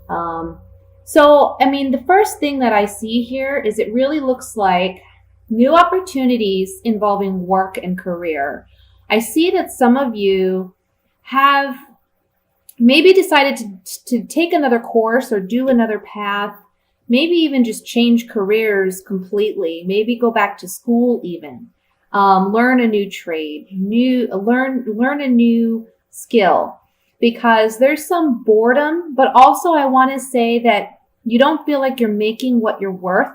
So, I mean, the first thing that I see here is it really looks like new opportunities involving work and career. I see that some of you have maybe decided to take another course or do another path, maybe even just change careers completely, maybe go back to school even, learn a new trade, learn a new skill, because there's some boredom, but also I want to say that you don't feel like you're making what you're worth.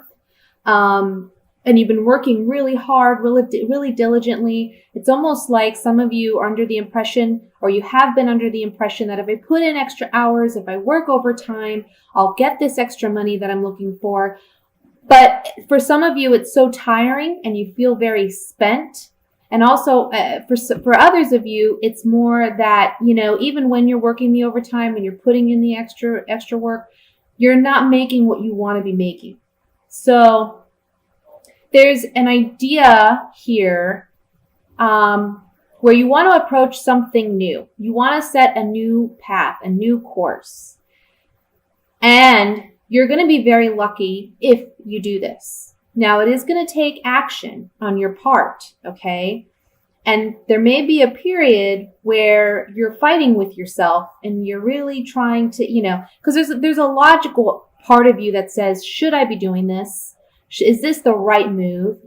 And you've been working really hard, really diligently. It's almost like some of you are under the impression, or you have been under the impression, that if I put in extra hours, if I work overtime, I'll get this extra money that I'm looking for. But for some of you, it's so tiring and you feel very spent. And also for others of you, it's more that, you know, even when you're working the overtime and you're putting in the extra work, you're not making what you want to be making. So there's an idea here where you want to approach something new. You want to set a new path, a new course. And you're going to be very lucky if you do this. Now, it is going to take action on your part, okay? And there may be a period where you're fighting with yourself and you're really trying to, you know, because there's a logical part of you that says, should I be doing this? Is this the right move?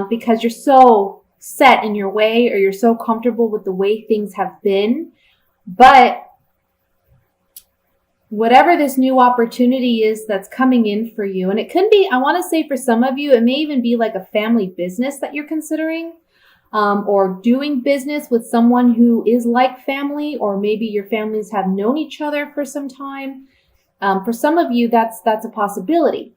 Because you're so set in your way, or you're so comfortable with the way things have been. But whatever this new opportunity is that's coming in for you, and it could be, I want to say for some of you, it may even be like a family business that you're considering, or doing business with someone who is like family, or maybe your families have known each other for some time. For some of you, that's a possibility.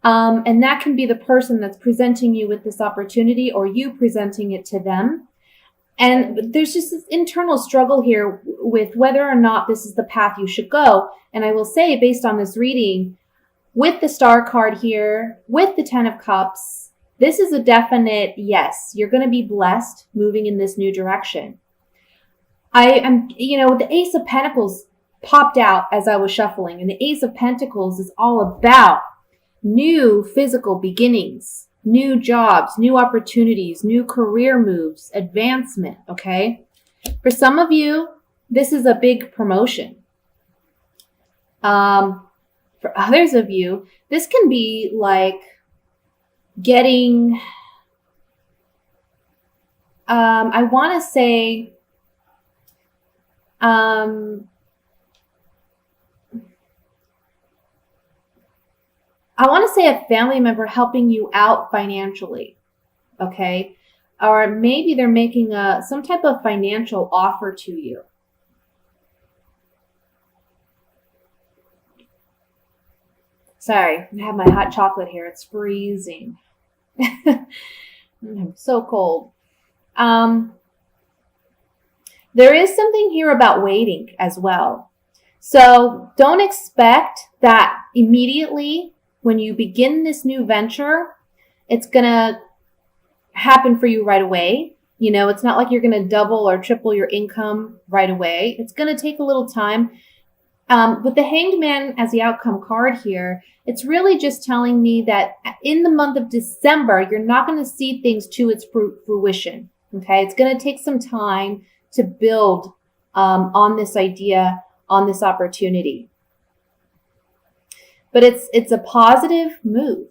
And that can be the person that's presenting you with this opportunity, or you presenting it to them. And there's just this internal struggle here with whether or not this is the path you should go. And I will say, based on this reading, with the Star card here, with the 10 of Cups, this is a definite yes. You're going to be blessed moving in this new direction. The Ace of Pentacles popped out as I was shuffling, and the Ace of Pentacles is all about new physical beginnings, new jobs, new opportunities, new career moves, advancement, okay? For some of you, this is a big promotion. For others of you, this can be like getting, I want to say, a family member helping you out financially, okay? Or maybe they're making some type of financial offer to you. Sorry, I have my hot chocolate here. It's freezing. I'm so cold. There is something here about waiting as well. So don't expect that immediately when you begin this new venture, it's going to happen for you right away. You know, it's not like you're going to double or triple your income right away. It's going to take a little time. With the Hanged Man as the outcome card here, it's really just telling me that in the month of December, you're not going to see things to its fruition. Okay, it's going to take some time to build on this idea, on this opportunity. But it's a positive move.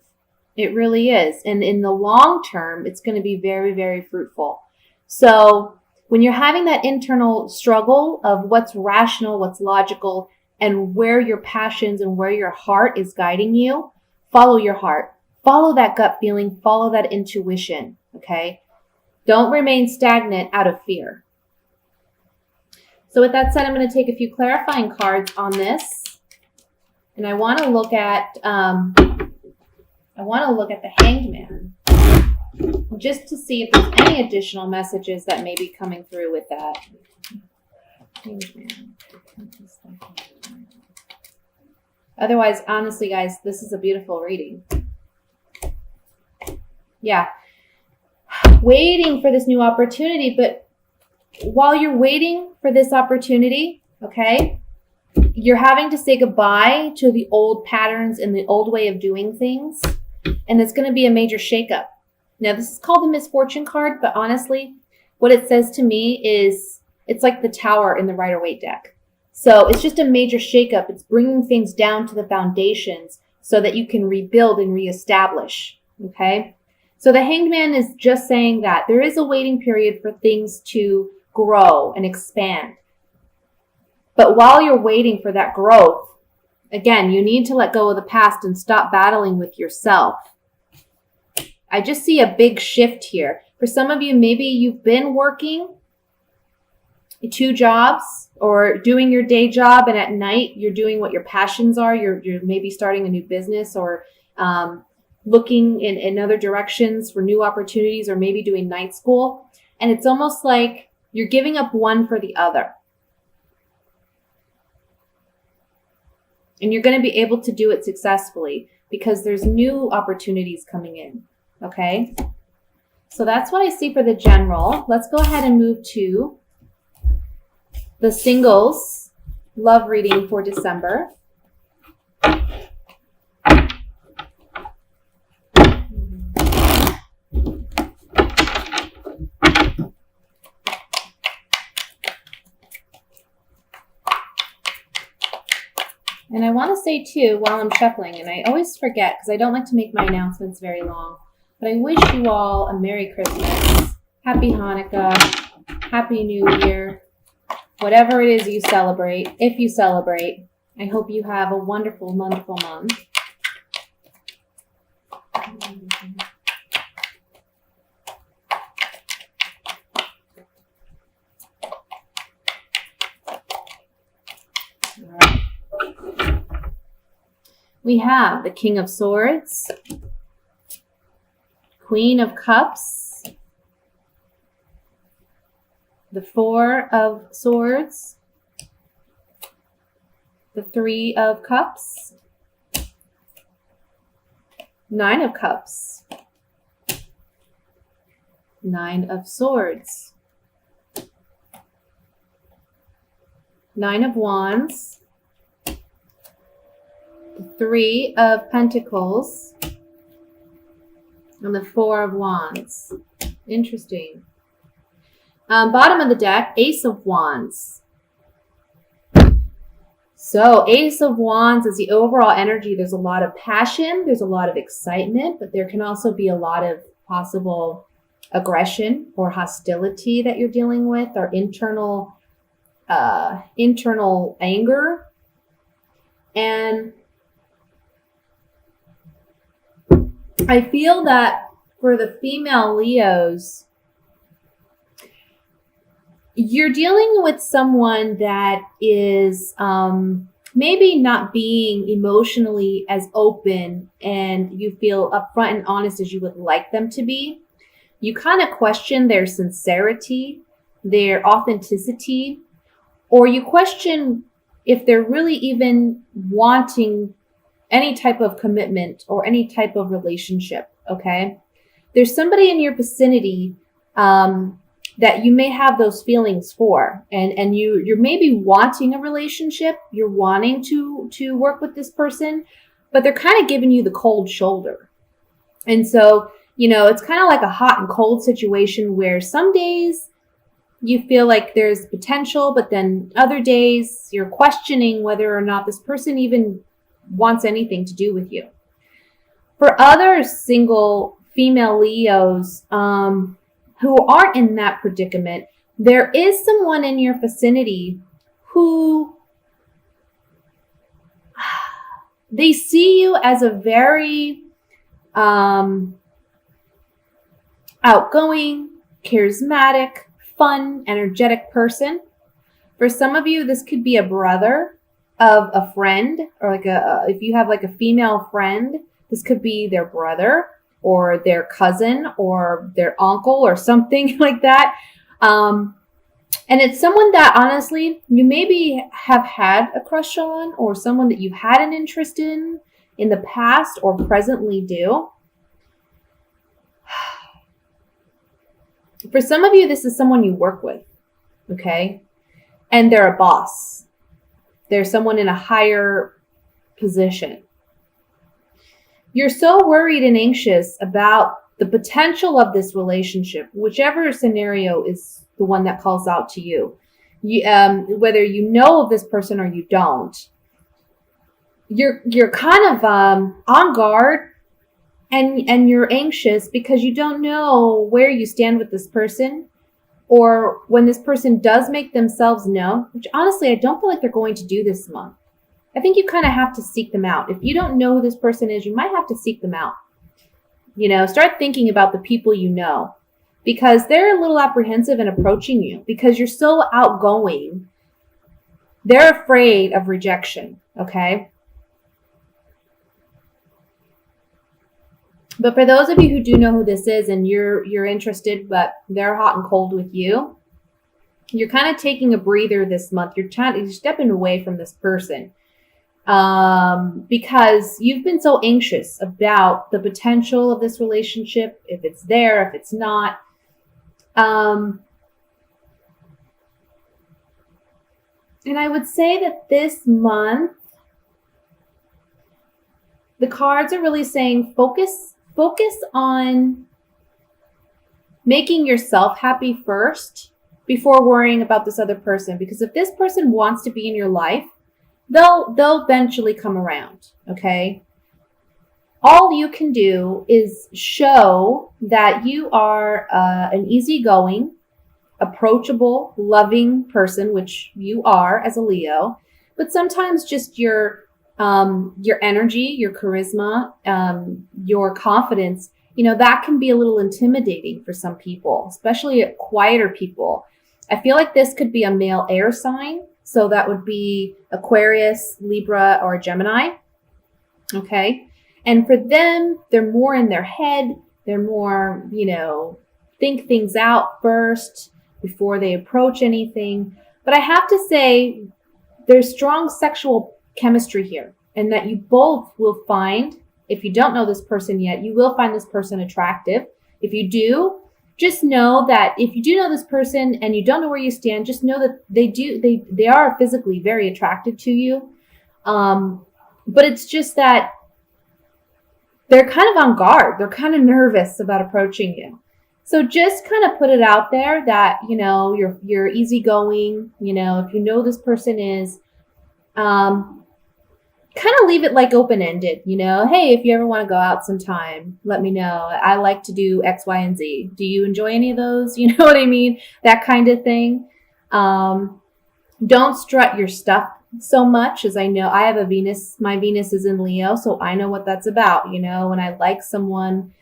It really is. And in the long term, it's going to be very, very fruitful. So when you're having that internal struggle of what's rational, what's logical, and where your passions and where your heart is guiding you, follow your heart. Follow that gut feeling. Follow that intuition. Okay? Don't remain stagnant out of fear. So with that said, I'm going to take a few clarifying cards on this. And I want to look at the Hanged Man, just to see if there's any additional messages that may be coming through with that. Hanged Man. Otherwise, honestly, guys, this is a beautiful reading. Yeah. Waiting for this new opportunity, but while you're waiting for this opportunity, okay, you're having to say goodbye to the old patterns and the old way of doing things. And it's going to be a major shakeup. Now, this is called the misfortune card, but honestly, what it says to me is it's like the tower in the Rider-Waite deck. So it's just a major shakeup. It's bringing things down to the foundations so that you can rebuild and reestablish. Okay? So the Hanged Man is just saying that there is a waiting period for things to grow and expand. But while you're waiting for that growth, again, you need to let go of the past and stop battling with yourself. I just see a big shift here. For some of you, maybe you've been working 2 jobs or doing your day job, and at night you're doing what your passions are. You're maybe starting a new business or looking in other directions for new opportunities, or maybe doing night school. And it's almost like you're giving up one for the other. And you're going to be able to do it successfully because there's new opportunities coming in. Okay? So that's what I see for the general. Let's go ahead and move to the singles love reading for December. And I want to say too, while I'm shuffling, and I always forget because I don't like to make my announcements very long, but I wish you all a Merry Christmas, Happy Hanukkah, Happy New Year, whatever it is you celebrate. If you celebrate, I hope you have a wonderful, wonderful month. All right. We have the King of Swords, Queen of Cups, the 4 of Swords, the 3 of Cups, 9 of Cups, 9 of Swords, 9 of Wands, the 3 of Pentacles, and the 4 of Wands. Interesting. Bottom of the deck, Ace of Wands. So Ace of Wands is the overall energy. There's a lot of passion. There's a lot of excitement, but there can also be a lot of possible aggression or hostility that you're dealing with, or internal anger. And I feel that for the female Leos, you're dealing with someone that is maybe not being emotionally as open and you feel upfront and honest as you would like them to be. You kind of question their sincerity, their authenticity, or you question if they're really even wanting any type of commitment or any type of relationship, okay? There's somebody in your vicinity that you may have those feelings for, and you're maybe wanting a relationship, you're wanting to work with this person, but they're kind of giving you the cold shoulder. And so, it's kind of like a hot and cold situation where some days you feel like there's potential, but then other days you're questioning whether or not this person even wants anything to do with you. For other single female Leos who aren't in that predicament, there is someone in your vicinity who they see you as a very outgoing, charismatic, fun, energetic person. For some of you, this could be a brother of a friend, or if you have like a female friend, this could be their brother or their cousin or their uncle or something like that. And it's someone that honestly you maybe have had a crush on, or someone that you've had an interest in the past or presently do. For some of you, this is someone you work with, okay? And they're a boss. There's someone in a higher position. You're so worried and anxious about the potential of this relationship, whichever scenario is the one that calls out to you. Whether you know of this person or you don't, you're kind of on guard, and you're anxious because you don't know where you stand with this person, or when this person does make themselves known, which honestly I don't feel like they're going to do this month. I think you kind of have to seek them out. If you don't know who this person is, you might have to seek them out. Start thinking about the people you know, because they're a little apprehensive in approaching you because you're so outgoing. They're afraid of rejection, okay? But for those of you who do know who this is and you're interested, but they're hot and cold with you, you're kind of taking a breather this month. You're stepping away from this person because you've been so anxious about the potential of this relationship, if it's there, if it's not. And I would say that this month, the cards are really saying focus on making yourself happy first before worrying about this other person. Because if this person wants to be in your life, they'll eventually come around, okay? All you can do is show that you are an easygoing, approachable, loving person, which you are as a Leo. But sometimes just your energy, your charisma, your confidence, that can be a little intimidating for some people, especially quieter people. I feel like this could be a male air sign. So that would be Aquarius, Libra, or Gemini. Okay. And for them, they're more in their head. They're more, think things out first before they approach anything. But I have to say, there's strong sexual chemistry here, and that you both will find, if you don't know this person yet, you will find this person attractive. If you do, just know that if you do know this person and you don't know where you stand, just know that they are physically very attracted to you. But it's just that they're kind of on guard. They're kind of nervous about approaching you. So just kind of put it out there that, you're easygoing, if you know this person is, kind of leave it like open-ended, hey, if you ever want to go out sometime, let me know. I like to do X, Y, and Z. Do you enjoy any of those? You know what I mean? That kind of thing. Don't strut your stuff so much, as I know I have my Venus is in Leo, so I know what that's about. When I like someone,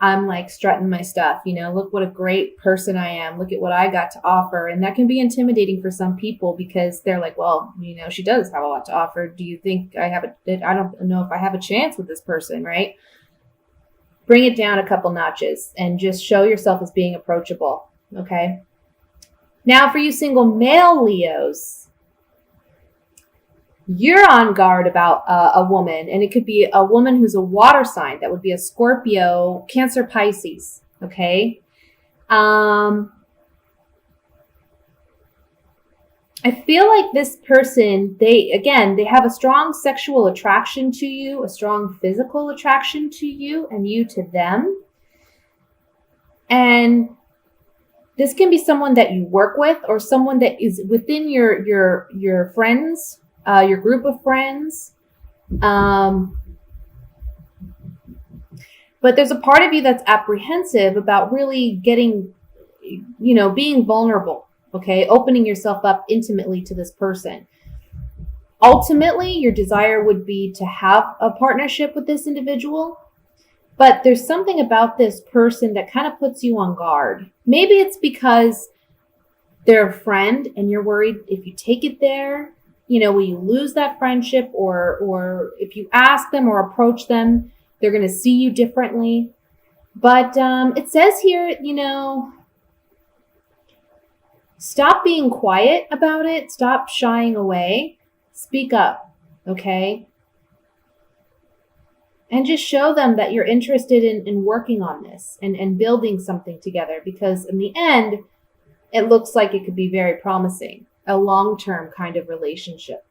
I'm like strutting my stuff, look what a great person I am. Look at what I got to offer. And that can be intimidating for some people because they're like, well, she does have a lot to offer. Do you think I don't know if I have a chance with this person, right? Bring it down a couple notches and just show yourself as being approachable. Okay. Now for you single male Leos, you're on guard about a woman, and it could be a woman who's a water sign. That would be a Scorpio, Cancer, Pisces. Okay. I feel like this person, they have a strong sexual attraction to you, a strong physical attraction to you, and you to them. And this can be someone that you work with, or someone that is within your friends, your group of friends. But there's a part of you that's apprehensive about really getting, being vulnerable, okay? Opening yourself up intimately to this person. Ultimately, your desire would be to have a partnership with this individual, but there's something about this person that kind of puts you on guard. Maybe it's because they're a friend and you're worried if you take it there, will you lose that friendship? Or if you ask them or approach them, they're going to see you differently. But it says here, stop being quiet about it. Stop shying away. Speak up, okay? And just show them that you're interested in working on this and building something together. Because in the end, it looks like it could be very promising. A long-term kind of relationship.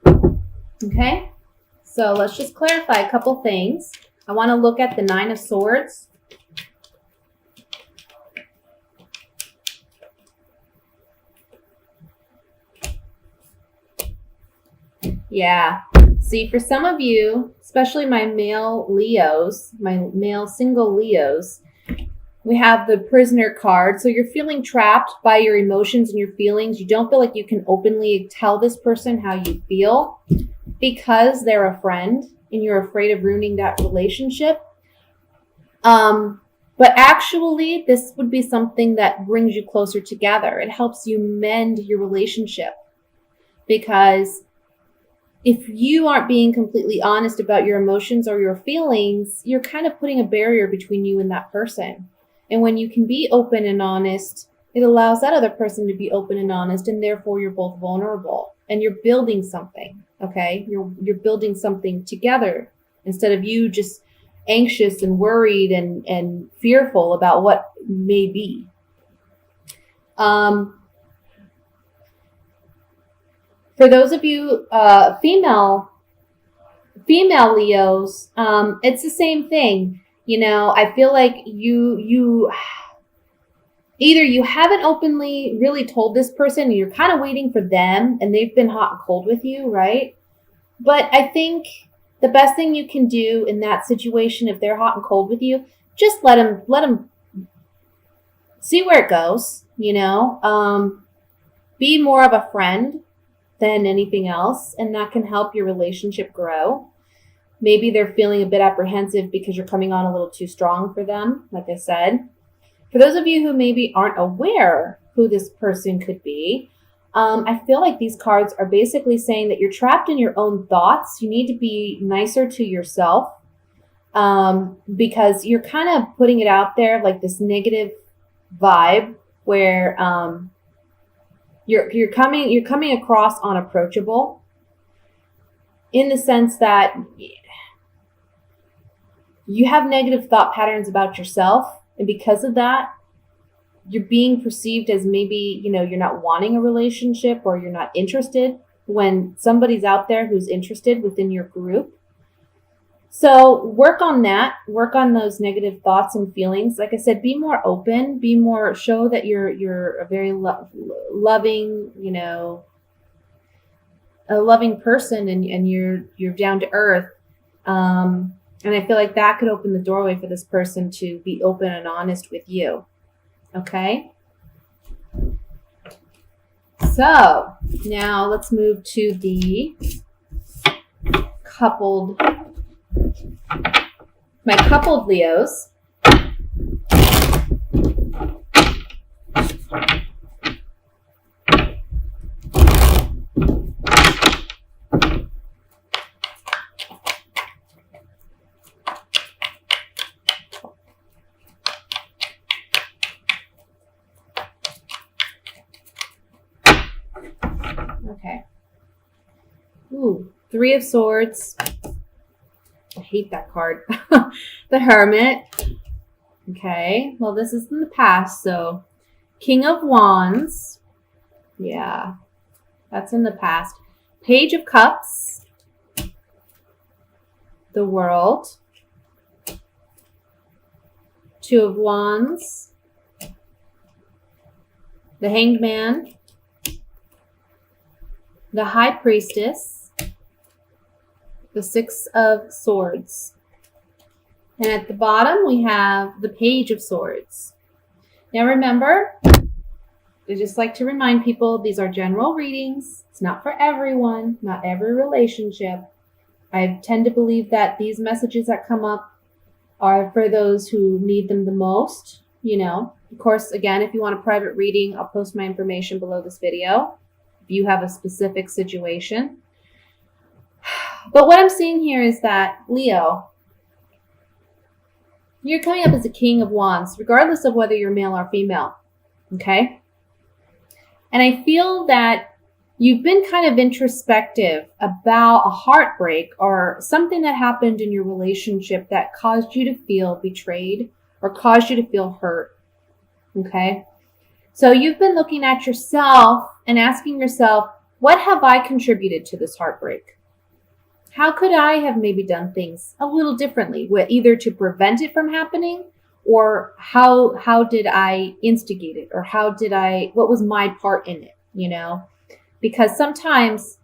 Okay, so let's just clarify a couple things. I want to look at the Nine of Swords. Yeah. See, for some of you, especially my male Leos, my male single Leos, we have the Prisoner card. So you're feeling trapped by your emotions and your feelings. You don't feel like you can openly tell this person how you feel because they're a friend and you're afraid of ruining that relationship. But actually, this would be something that brings you closer together. It helps you mend your relationship, because if you aren't being completely honest about your emotions or your feelings, you're kind of putting a barrier between you and that person. And when you can be open and honest, it allows that other person to be open and honest, and therefore you're both vulnerable and you're building something. Okay, you're building something together instead of you just anxious and worried and fearful about what may be. For those of you female Leos, it's the same thing. You know, I feel like you either you haven't openly really told this person and you're kind of waiting for them and they've been hot and cold with you, right? But I think the best thing you can do in that situation, if they're hot and cold with you, just let them see where it goes, you know? Be more of a friend than anything else, and that can help your relationship grow. Maybe they're feeling a bit apprehensive because you're coming on a little too strong for them, like I said. For those of you who maybe aren't aware who this person could be, I feel like these cards are basically saying that you're trapped in your own thoughts. You need to be nicer to yourself, because you're kind of putting it out there like this negative vibe where you're coming across unapproachable, in the sense that you have negative thought patterns about yourself, and because of that, you're being perceived as maybe, you know, you're not wanting a relationship or you're not interested when somebody's out there who's interested within your group. So work on that. Work on those negative thoughts and feelings. Like I said, be more open. Be more. Show that you're a very loving, you know, a loving person, and you're down to earth. And I feel like that could open the doorway for this person to be open and honest with you. Okay. So now let's move to the my coupled Leos. Okay. Ooh, Three of Swords. I hate that card. The Hermit. Okay. Well, this is in the past, so King of Wands. Yeah. That's in the past. Page of Cups. The World. Two of Wands. The Hanged Man. The High Priestess, the Six of Swords. And at the bottom, we have the Page of Swords. Now remember, I just like to remind people, these are general readings. It's not for everyone, not every relationship. I tend to believe that these messages that come up are for those who need them the most, you know. Of course, again, if you want a private reading, I'll post my information below this video if you have a specific situation. But what I'm seeing here is that, Leo, you're coming up as a King of Wands, regardless of whether you're male or female, okay? And I feel that you've been kind of introspective about a heartbreak or something that happened in your relationship that caused you to feel betrayed or caused you to feel hurt, okay? So you've been looking at yourself and asking yourself, What have I contributed to this heartbreak? How could I have maybe done things a little differently, either to prevent it from happening, or how did I instigate it, or what was my part in it, Because sometimes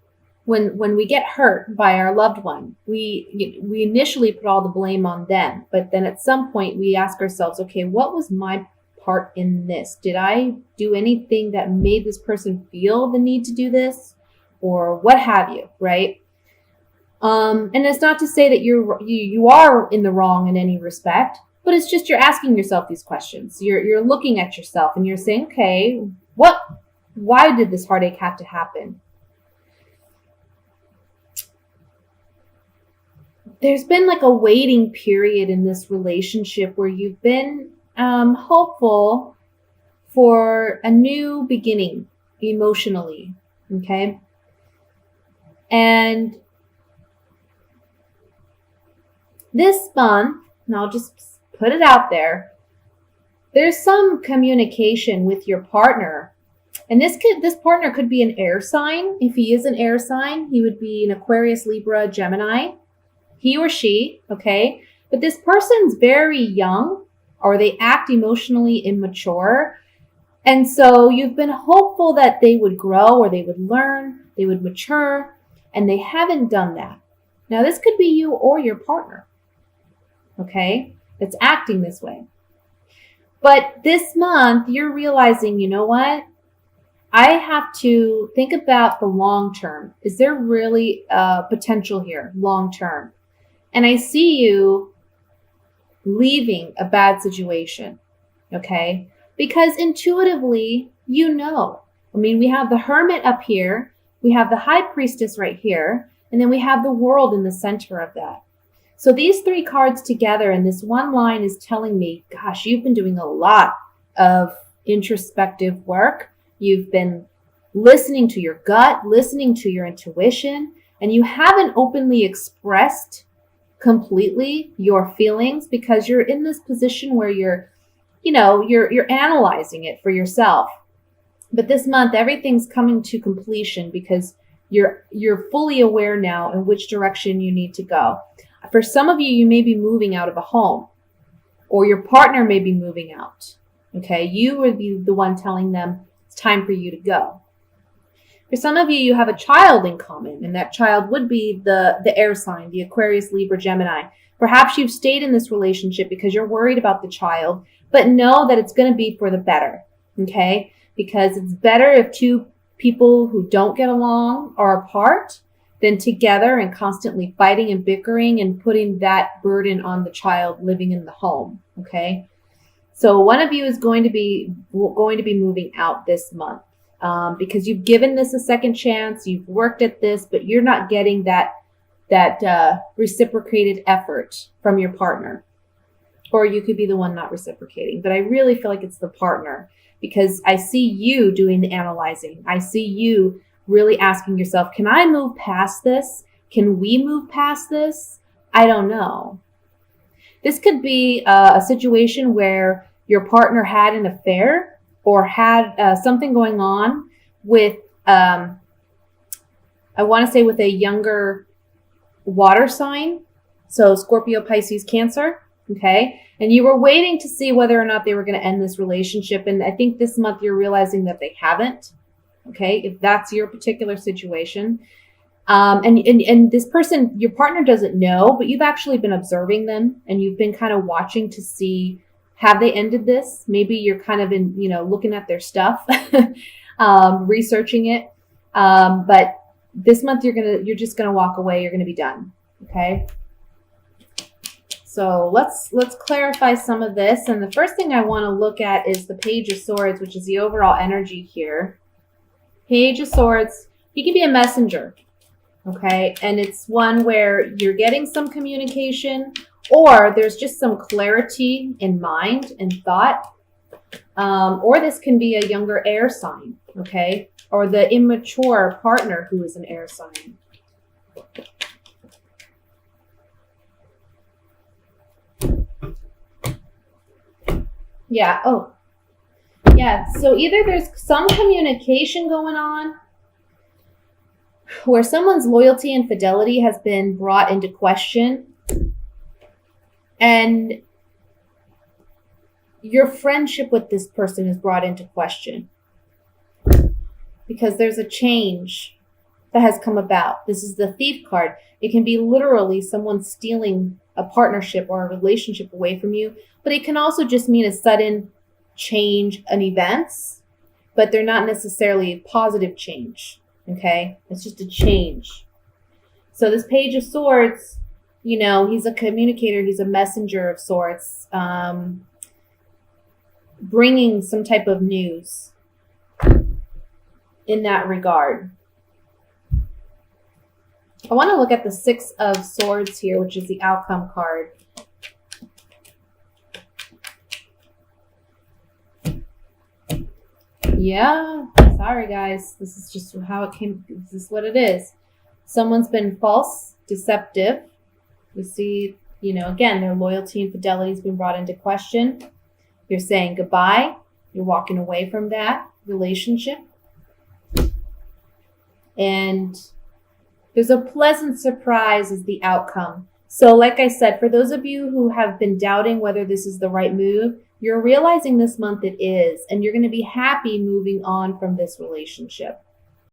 when we get hurt by our loved one, we initially put all the blame on them, but then at some point we ask ourselves, okay, what was my part in this? Did I do anything that made this person feel the need to do this, or what have you, right? And it's not to say that you are in the wrong in any respect, but it's just you're asking yourself these questions. You're looking at yourself and you're saying, okay, why did this heartache have to happen? There's been like a waiting period in this relationship where you've been hopeful for a new beginning emotionally, okay? And this month, and I'll just put it out there, there's some communication with your partner. And this partner could be an air sign. If he is an air sign, he would be an Aquarius, Libra, Gemini. He or she, okay? But this person's very young, or they act emotionally immature. And so you've been hopeful that they would grow, or they would learn, they would mature, and they haven't done that. Now, this could be you or your partner, okay, that's acting this way. But this month, you're realizing, you know what? I have to think about the long term. Is there really potential here, long term? And I see you leaving a bad situation, okay? Because intuitively, you know. I mean, we have the Hermit up here, we have the High Priestess right here, and then we have the World in the center of that. So these three cards together and this one line is telling me, gosh, you've been doing a lot of introspective work. You've been listening to your gut, listening to your intuition, and you haven't openly expressed completely your feelings because you're in this position where you're analyzing it for yourself. But this month, everything's coming to completion because you're fully aware now in which direction you need to go. For some of you, you may be moving out of a home, or your partner may be moving out. Okay, you would be the one telling them it's time for you to go. For some of you, you have a child in common, and that child would be the air sign, the Aquarius, Libra, Gemini. Perhaps you've stayed in this relationship because you're worried about the child, but know that it's going to be for the better, okay? Because it's better if two people who don't get along are apart than together and constantly fighting and bickering and putting that burden on the child living in the home, okay? So one of you is going to be moving out this month. Because you've given this a second chance, you've worked at this, but you're not getting that reciprocated effort from your partner. Or you could be the one not reciprocating. But I really feel like it's the partner because I see you doing the analyzing. I see you really asking yourself, can I move past this? Can we move past this? I don't know. This could be a situation where your partner had an affair or had something going on with, I want to say with a younger water sign. So Scorpio, Pisces, Cancer. Okay. And you were waiting to see whether or not they were going to end this relationship. And I think this month you're realizing that they haven't. Okay. If that's your particular situation. And this person, your partner doesn't know, but you've actually been observing them and you've been kind of watching to see, have they ended this? Maybe you're kind of in, looking at their stuff, researching it. But this month you're just going to walk away. You're going to be done. Okay. So let's clarify some of this. And the first thing I want to look at is the Page of Swords, which is the overall energy here. Page of Swords, you can be a messenger. Okay. And it's one where you're getting some communication, or there's just some clarity in mind and thought. Or this can be a younger air sign, okay? Or the immature partner who is an air sign. Yeah, oh. Yeah, so either there's some communication going on, where someone's loyalty and fidelity has been brought into question, and your friendship with this person is brought into question because there's a change that has come about. This is the Thief card. It can be literally someone stealing a partnership or a relationship away from you, but it can also just mean a sudden change in events, but they're not necessarily a positive change. Okay? It's just a change. So this Page of Swords, he's a communicator. He's a messenger of sorts, bringing some type of news in that regard. I want to look at the Six of Swords here, which is the outcome card. Yeah, sorry guys. This is just how it came. This is what it is. Someone's been false, deceptive. We see, again, their loyalty and fidelity has been brought into question. You're saying goodbye. You're walking away from that relationship. And there's a pleasant surprise as the outcome. So like I said, for those of you who have been doubting whether this is the right move, you're realizing this month it is, and you're going to be happy moving on from this relationship.